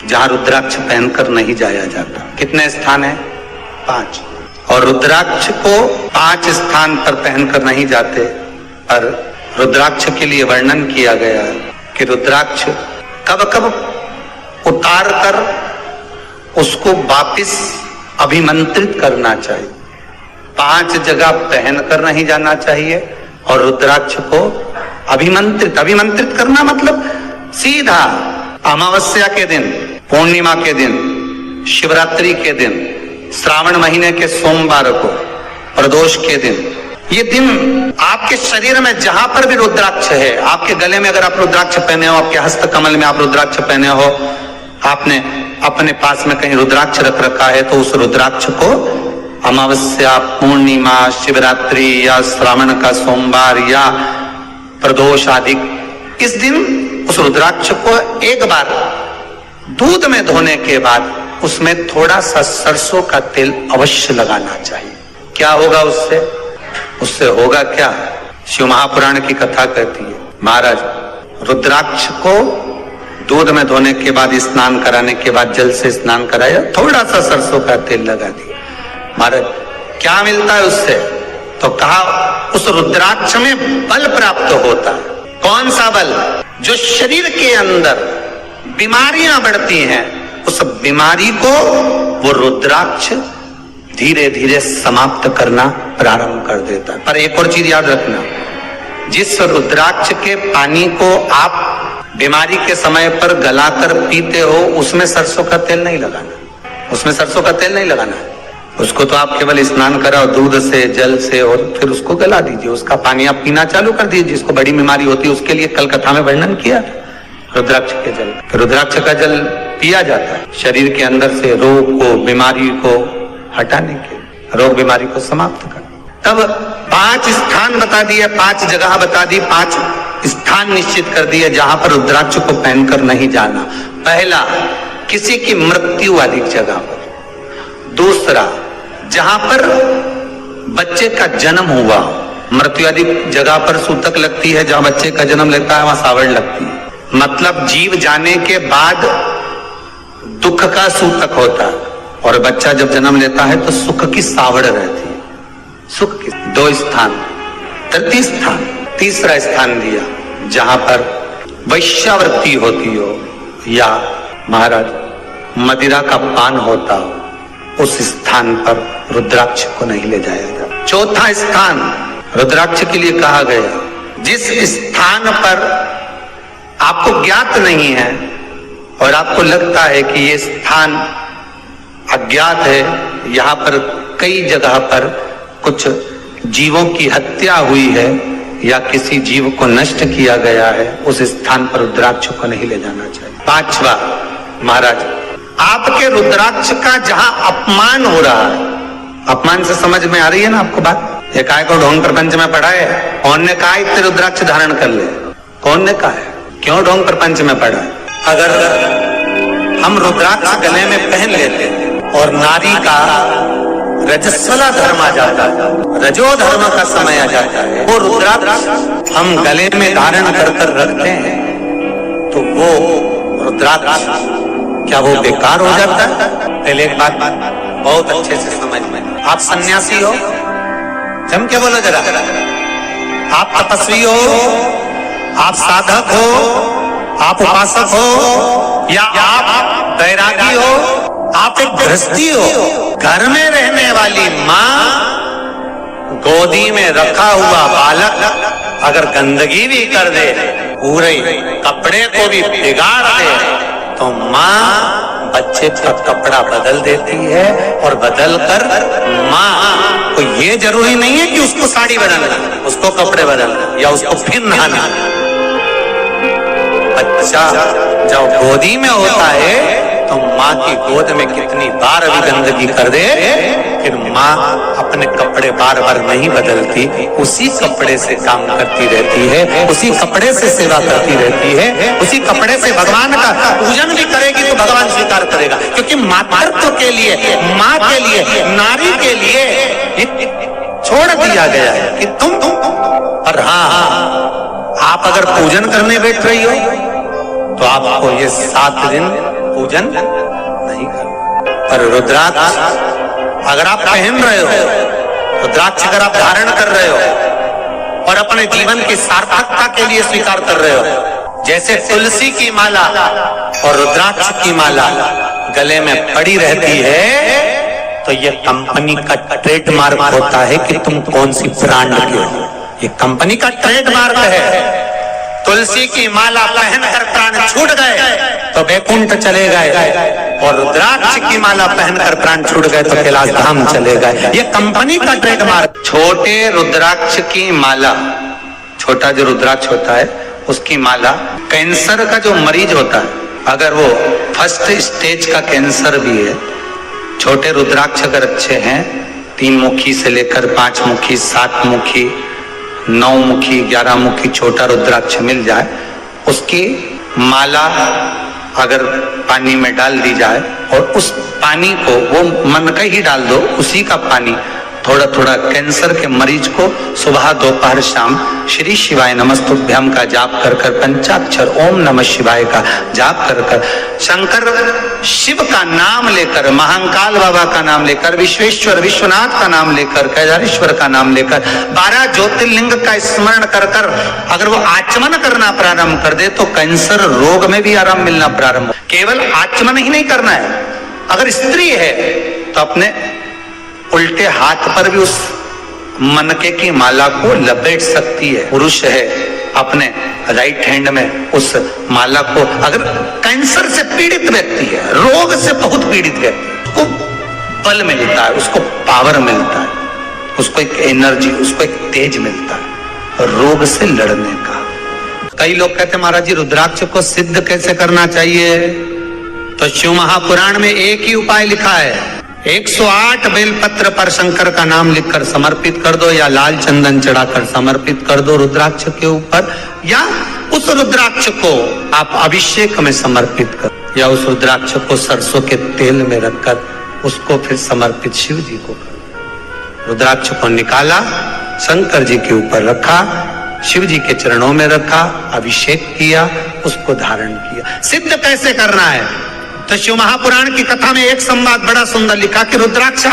जहां रुद्राक्ष पहनकर नहीं जाया जाता। कितने स्थान है? 5। और रुद्राक्ष को 5 स्थान पर पहनकर नहीं जाते, पर रुद्राक्ष के लिए वर्णन किया गया है कि रुद्राक्ष कब कब उतार कर उसको वापिस अभिमंत्रित करना चाहिए। 5 जगह पहनकर नहीं जाना चाहिए और रुद्राक्ष को अभिमंत्रित करना मतलब सीधा अमावस्या के दिन, पूर्णिमा के दिन, शिवरात्रि के दिन, श्रावण महीने के सोमवार को, प्रदोष के दिन, ये दिन आपके शरीर में जहां पर भी रुद्राक्ष है, आपके गले में अगर आप रुद्राक्ष पहने हो, आपके हस्त कमल में आप रुद्राक्ष पहने हो, आपने अपने पास में कहीं रुद्राक्ष रख रखा है, तो उस रुद्राक्ष को अमावस्या, पूर्णिमा, शिवरात्रि या श्रावण का सोमवार या प्रदोष आदि, इस दिन उस रुद्राक्ष को एक बार दूध में धोने के बाद उसमें थोड़ा सा सरसों का तेल अवश्य लगाना चाहिए। क्या होगा उससे? उससे होगा क्या? शिव महापुराण की कथा कहती है, महाराज रुद्राक्ष को दूध में धोने के बाद, स्नान कराने के बाद जल से स्नान कराया, थोड़ा सा सरसों का तेल लगा दिया। महाराज क्या मिलता है उससे? तो कहा उस रुद्राक्ष में बल प्राप्त होता है। कौन सा बल? जो शरीर के अंदर बीमारियां बढ़ती हैं, उस बीमारी को वो रुद्राक्ष धीरे धीरे समाप्त करना प्रारंभ कर देता है। पर एक और चीज याद रखना, जिस रुद्राक्ष के पानी को आप बीमारी के समय पर गलाकर पीते हो, उसमें सरसों का तेल नहीं लगाना, उसमें सरसों का तेल नहीं लगाना। उसको तो आप केवल स्नान कराओ दूध से, जल से, और फिर उसको गला दीजिए, उसका पानी आप पीना चालू कर दीजिए। जिसको बड़ी बीमारी होती है उसके लिए कल कथा में वर्णन किया रुद्राक्ष के जल। रुद्राक्ष का जल पिया जाता है शरीर के अंदर से रोग को, बीमारी को हटाने के, रोग बीमारी को समाप्त कर। तब 5 स्थान बता दिए, 5 जगह बता दी, 5 स्थान निश्चित कर दिए जहां पर रुद्राक्ष को पहनकर नहीं जाना। पहला, किसी की मृत्यु वाली जगह पर। दूसरा, जहां पर बच्चे का जन्म हुआ, मृत्यु आदि जगह पर सूतक लगती है, जहां बच्चे का जन्म लेता है वहां सावड़ लगती है। मतलब जीव जाने के बाद दुख का सूतक होता है, और बच्चा जब जन्म लेता है तो सुख की सावड़ रहती है। सुख की 2 स्थान। तृतीय स्थान, तीसरा स्थान दिया जहां पर वैश्यावृत्ति होती हो या महाराज मदिरा का पान होता हो, उस स्थान पर रुद्राक्ष को नहीं ले जाया जाता। चौथा स्थान रुद्राक्ष के लिए कहा गया, जिस स्थान पर आपको ज्ञात नहीं है और आपको लगता है कि ये स्थान अज्ञात है, यहाँ पर कई जगह पर कुछ जीवों की हत्या हुई है या किसी जीव को नष्ट किया गया है, उस स्थान पर रुद्राक्ष को नहीं ले जाना चाहिए। 5वां, महाराज आपके रुद्राक्ष का जहां अपमान हो रहा है, अपमान से समझ में आ रही है ना आपको बात? ये काय को ढोंग प्रपंच में पढ़ा है, कौन ने कहा इतने रुद्राक्ष धारण कर ले? कौन ने कहा है? क्यों ढोंग प्रपंच में पढ़ा है? अगर हम रुद्राक्ष गले में पहन लेते और नारी का रजस्वला धर्म आ जाता है, रजो धर्म का समय आ जाता है, वो रुद्राक्ष हम गले में धारण कर कर रखते हैं, तो वो रुद्राक्ष क्या वो बेकार हो जाता है? पहले एक बात बहुत अच्छे से समझ में, आप सन्यासी हो, जम के बोलो जरा, आप तपस्वी हो, आप साधक हो, आप उपासक हो, या आप बैरागी हो, आप एक गृहस्थी हो, घर में रहने वाली माँ गोदी में रखा हुआ बालक अगर गंदगी भी कर दे, पूरे कपड़े को भी बिगाड़ दे, तो माँ बच्चे का कपड़ा बदल देती है, और बदल कर माँ को ये जरूरी नहीं है कि उसको साड़ी बदलना, उसको कपड़े बदलना या उसको फिर नहाना। बच्चा जब गोदी में होता है तो माँ की गोद में कितनी बार भी गंदगी कर दे, फिर माँ अपने कपड़े बार बार नहीं बदलती, उसी कपड़े से काम करती रहती है, उसी कपड़े से सेवा करती रहती है, उसी कपड़े से भगवान का पूजन भी करेगी तो भगवान स्वीकार करेगा। क्योंकि मातृत्व के लिए, माँ के लिए, नारी के लिए छोड़ दिया गया है कि तुम और हाँ, आप अगर पूजन करने बैठ रही हो तो आपको ये 7 दिन पूजन नहीं करना। पर रुद्राक्ष अगर आप पहन रहे हो, रुद्राक्ष अगर आप धारण कर रहे हो और अपने जीवन की सार्थकता के लिए स्वीकार कर रहे हो, जैसे तुलसी की माला और रुद्राक्ष की माला गले में पड़ी रहती है, तो ये कंपनी का ट्रेडमार्क होता है कि तुम कौन सी ब्रांड के हो। ये कंपनी का ट्रेडमार्क है। तुलसी की माला पहनकर प्राण छूट गए तो वैकुंठ चले गए, और रुद्राक्ष की माला पहनकर प्राण छूट गए तो कैलाश धाम चले गए। ये कंपनी का ट्रेडमार्क। छोटे रुद्राक्ष की माला, छोटा जो रुद्राक्ष होता है उसकी माला, कैंसर का जो मरीज होता है, अगर वो फर्स्ट स्टेज का कैंसर भी है, छोटे रुद्राक्ष अगर अच्छे हैं, 3 मुखी से लेकर 5 मुखी, 7 मुखी, 9 मुखी, 11 मुखी छोटा रुद्राक्ष मिल जाए, उसकी माला अगर पानी में डाल दी जाए और उस पानी को वो मन का ही डाल दो, उसी का पानी थोड़ा थोड़ा कैंसर के मरीज को सुबह दोपहर शाम श्री शिवाय नमस्तुभ्यम का जाप कर कर, पंचाक्षर ओम नमः शिवाय का जाप कर कर, शंकर शिव का नाम लेकर, महाकाल बाबा का नाम लेकर, विश्वेश्वर विश्वनाथ का नाम लेकर, केदारेश्वर का नाम लेकर, 12 ज्योतिर्लिंग का स्मरण कर कर अगर वो आचमन करना प्रारंभ कर दे तो कैंसर रोग में भी आराम मिलना प्रारंभ। केवल आचमन ही नहीं करना है, अगर स्त्री है तो अपने उल्टे हाथ पर भी उस मनके की माला को लपेट सकती है। पुरुष है अपने राइट हैंड में उस माला को, अगर कैंसर से पीड़ित व्यक्ति है, रोग से बहुत पीड़ित व्यक्ति, उसको बल मिलता है, उसको पावर मिलता है, उसको एक एनर्जी, उसको एक तेज मिलता है रोग से लड़ने का। कई लोग कहते हैं महाराज जी रुद्राक्ष को सिद्ध कैसे करना चाहिए? तो शिव महापुराण में एक ही उपाय लिखा है, 108 बेलपत्र पर शंकर का नाम लिखकर समर्पित कर दो, या लाल चंदन चढ़ाकर समर्पित कर दो रुद्राक्ष के ऊपर, या उस रुद्राक्ष को आप अभिषेक में समर्पित कर, या उस रुद्राक्ष को सरसों के तेल में रखकर उसको फिर समर्पित शिव जी को कर। रुद्राक्ष को निकाला, शंकर जी के ऊपर रखा, शिव जी के चरणों में रखा, अभिषेक किया, उसको धारण किया। सिद्ध कैसे करना है? तो शिव महापुराण की कथा में एक संवाद बड़ा सुंदर लिखा कि रुद्राक्ष